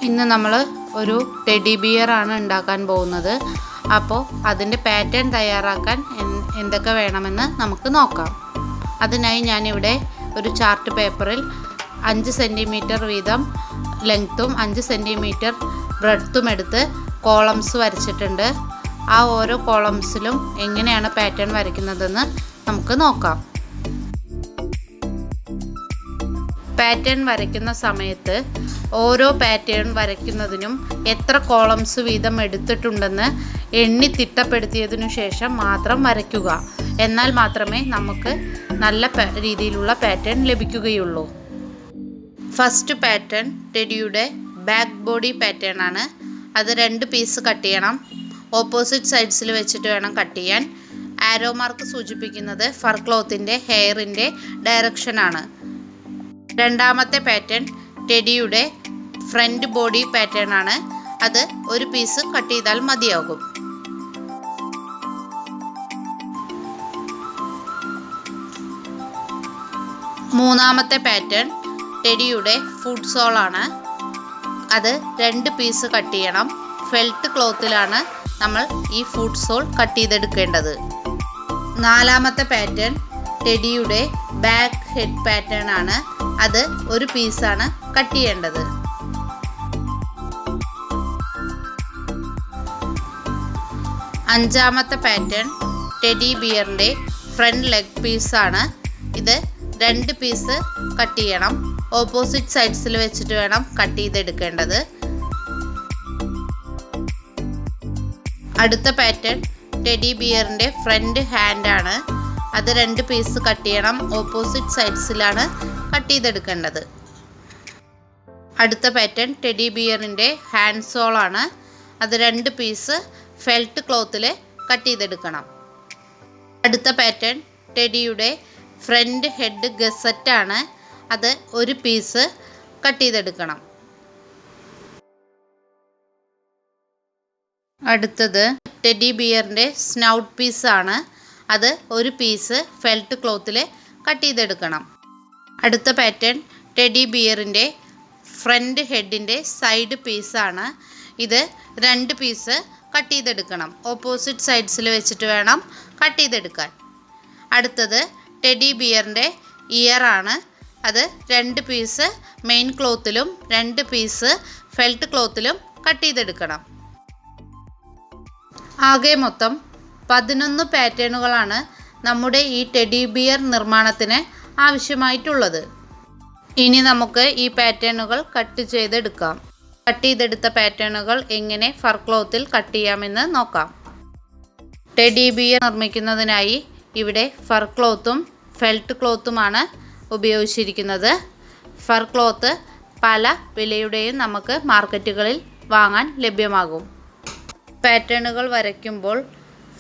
ഇന്ന് നമ്മൾ ഒരു ടെഡി ബിയർ ആണ് ഉണ്ടാക്കാൻ പോകുന്നത്. അപ്പോൾ അതിൻ്റെ പാറ്റേൺ തയ്യാറാക്കാൻ എന്തൊക്കെ വേണമെന്ന് നമുക്ക് നോക്കാം. അതിനായി ഞാനിവിടെ ഒരു ചാർട്ട് പേപ്പറിൽ 5 സെൻറ്റിമീറ്റർ വീതം ലെങ്ത്തും 5 സെൻറ്റിമീറ്റർ ബ്രെഡ്ത്തും എടുത്ത് കോളംസ് വരച്ചിട്ടുണ്ട്. ആ ഓരോ കോളംസിലും എങ്ങനെയാണ് പാറ്റേൺ വരയ്ക്കുന്നതെന്ന് നമുക്ക് നോക്കാം. പാറ്റേൺ വരയ്ക്കുന്ന സമയത്ത് ഓരോ പാറ്റേൺ വരയ്ക്കുന്നതിനും എത്ര കോളംസ് വീതം എടുത്തിട്ടുണ്ടെന്ന് എണ്ണി തിട്ടപ്പെടുത്തിയതിനു ശേഷം മാത്രം വരയ്ക്കുക. എന്നാൽ മാത്രമേ നമുക്ക് നല്ല രീതിയിലുള്ള പാറ്റേൺ ലഭിക്കുകയുള്ളൂ. ഫസ്റ്റ് പാറ്റേൺ ടെഡിയുടെ ബാക്ക് ബോഡി പാറ്റേൺ ആണ്. അത് 2 പീസ് കട്ട് ചെയ്യണം. ഓപ്പോസിറ്റ് സൈഡ്സിൽ വെച്ചിട്ട് വേണം കട്ട് ചെയ്യാൻ. ആരോ മാർക്ക് സൂചിപ്പിക്കുന്നത് ഫർ ക്ലോത്തിൻ്റെ ഹെയറിൻ്റെ ഡയറക്ഷനാണ്. രണ്ടാമത്തെ പാറ്റേൺ ടെഡിയുടെ ഫ്രണ്ട് ബോഡി പാറ്റേൺ ആണ്. അത് 1 പീസ് കട്ട് ചെയ്താൽ മതിയാകും. മൂന്നാമത്തെ പാറ്റേൺ ടെഡിയുടെ ഫുഡ് സോൾ ആണ്. അത് 2 പീസ് കട്ട് ചെയ്യണം. ഫെൽറ്റ് ക്ലോത്തിലാണ് നമ്മൾ ഈ ഫുഡ് സോൾ കട്ട് ചെയ്തെടുക്കേണ്ടത്. നാലാമത്തെ പാറ്റേൺ ടെഡിയുടെ ബാക്ക് ഹെഡ് പാറ്റേൺ ആണ്. അത് 1 പീസാണ് കട്ട് ചെയ്യേണ്ടത്. അഞ്ചാമത്തെ പാറ്റേൺ ടെഡി ബിയറിൻ്റെ ഫ്രണ്ട് ലെഗ് പീസാണ്. ഇത് 2 പീസ് കട്ട് ചെയ്യണം. ഓപ്പോസിറ്റ് സൈഡ്സിൽ വെച്ചിട്ട് വേണം കട്ട് ചെയ്തെടുക്കേണ്ടത്. അടുത്ത പാറ്റേൺ ടെഡി ബിയറിൻ്റെ ഫ്രണ്ട് ഹാൻഡ് ആണ്. അത് 2 പീസ് കട്ട് ചെയ്യണം. ഓപ്പോസിറ്റ് സൈഡ്സിലാണ് കട്ട് ചെയ്തെടുക്കേണ്ടത്. അടുത്ത പാറ്റേൺ ടെഡി ബിയറിൻ്റെ ഹാൻഡ് സോൾ ആണ്. അത് 2 പീസ് ഫെൽറ്റ് ക്ലോത്തിൽ കട്ട് ചെയ്തെടുക്കണം. അടുത്ത പാറ്റേൺ ടെഡിയുടെ ഫ്രണ്ട് ഹെഡ് ഗസറ്റ് ആണ്. അത് 1 പീസ് കട്ട് ചെയ്തെടുക്കണം. അടുത്തത് ടെഡി ബിയറിൻ്റെ സ്നൗട്ട് പീസാണ്. അത് 1 പീസ് ഫെൽറ്റ് ക്ലോത്തിൽ കട്ട് ചെയ്തെടുക്കണം. അടുത്ത പാറ്റേൺ ടെഡി ബിയറിൻ്റെ ഫ്രണ്ട് ഹെഡിൻ്റെ സൈഡ് പീസാണ്. ഇത് 2 പീസ് കട്ട് ചെയ്തെടുക്കണം. ഓപ്പോസിറ്റ് സൈഡ്സിൽ വെച്ചിട്ട് വേണം കട്ട് ചെയ്തെടുക്കാൻ. അടുത്തത് ടെഡി ബിയറിൻ്റെ ഇയർ ആണ്. അത് 2 പീസ് മെയിൻ ക്ലോത്തിലും 2 പീസ് ഫെൽറ്റ് ക്ലോത്തിലും കട്ട് ചെയ്തെടുക്കണം. ആകെ മൊത്തം 11 പാറ്റേണുകളാണ് നമ്മുടെ ഈ ടെഡി ബിയർ നിർമ്മാണത്തിന് ആവശ്യമായിട്ടുള്ളത്. ഇനി നമുക്ക് ഈ പാറ്റേണുകൾ കട്ട് ചെയ്തെടുക്കാം. കട്ട് ചെയ്തെടുത്ത പാറ്റേണുകൾ എങ്ങനെ ഫർ ക്ലോത്തിൽ കട്ട് ചെയ്യാമെന്ന് നോക്കാം. ടെഡി ബിയർ നിർമ്മിക്കുന്നതിനായി ഇവിടെ ഫർ ക്ലോത്തും ഫെൽറ്റ് ക്ലോത്തുമാണ് ഉപയോഗിച്ചിരിക്കുന്നത്. ഫർ ക്ലോത്ത് പല വിലയുടെയും നമുക്ക് മാർക്കറ്റുകളിൽ വാങ്ങാൻ ലഭ്യമാകും. പാറ്റേണുകൾ വരയ്ക്കുമ്പോൾ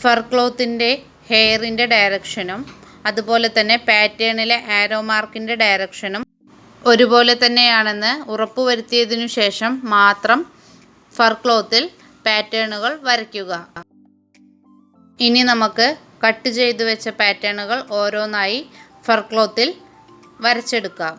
ഫർ ക്ലോത്തിൻ്റെ ഹെയറിൻ്റെ ഡയറക്ഷനും അതുപോലെ തന്നെ പാറ്റേണിലെ ആരോ മാർക്കിൻ്റെ ഡയറക്ഷനും ഒരുപോലെ തന്നെയാണെന്ന് ഉറപ്പുവരുത്തിയതിനു ശേഷം മാത്രം ഫർ ക്ലോത്തിൽ പാറ്റേണുകൾ വരയ്ക്കുക. ഇനി നമുക്ക് കട്ട് ചെയ്തു വെച്ച പാറ്റേണുകൾ ഓരോന്നായി ഫർ ക്ലോത്തിൽ വരച്ചെടുക്കാം.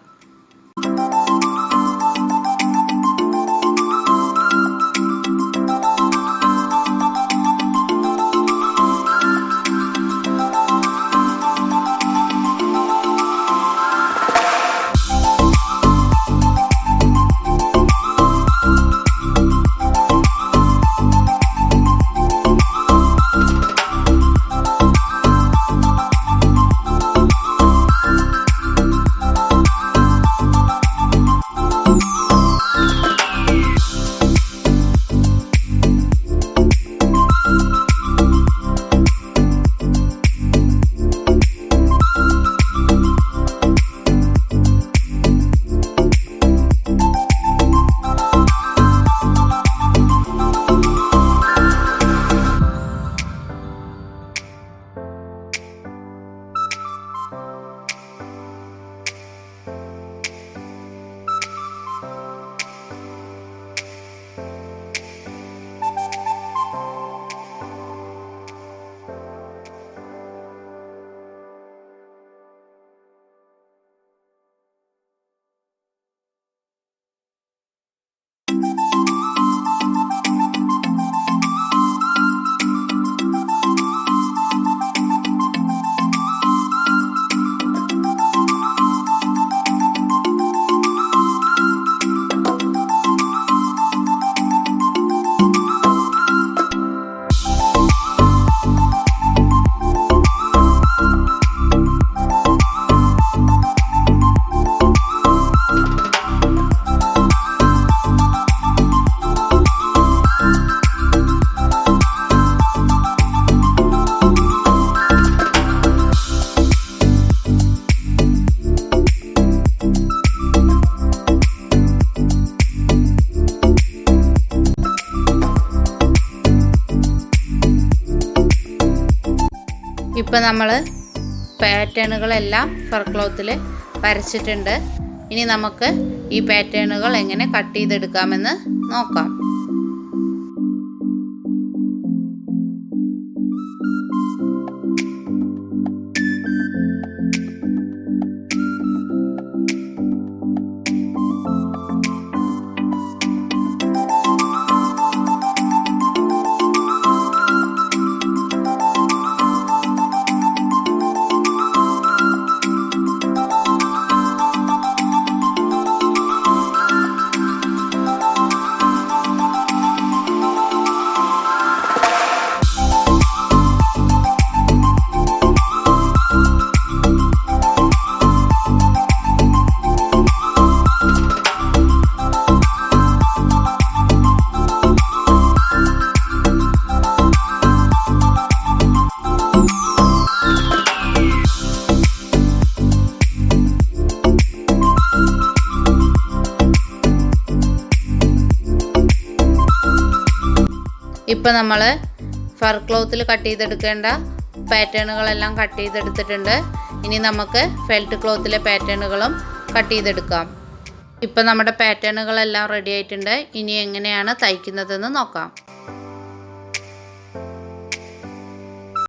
ഇപ്പോൾ നമ്മൾ പാറ്റേണുകളെല്ലാം ഫർ ക്ലോത്തിൽ വരച്ചിട്ടുണ്ട്. ഇനി നമുക്ക് ഈ പാറ്റേണുകൾ എങ്ങനെ കട്ട് ചെയ്തെടുക്കാമെന്ന് നോക്കാം. ഇപ്പോൾ നമ്മൾ ഫർ ക്ലോത്തിൽ കട്ട് ചെയ്തെടുക്കേണ്ട പാറ്റേണുകളെല്ലാം കട്ട് ചെയ്തെടുത്തിട്ടുണ്ട്. ഇനി നമുക്ക് ഫെൽറ്റ് ക്ലോത്തിലെ പാറ്റേണുകളും കട്ട് ചെയ്തെടുക്കാം. ഇപ്പോൾ നമ്മുടെ പാറ്റേണുകളെല്ലാം റെഡി ആയിട്ടുണ്ട്. ഇനി എങ്ങനെയാണ് തയ്ക്കുന്നതെന്ന് നോക്കാം.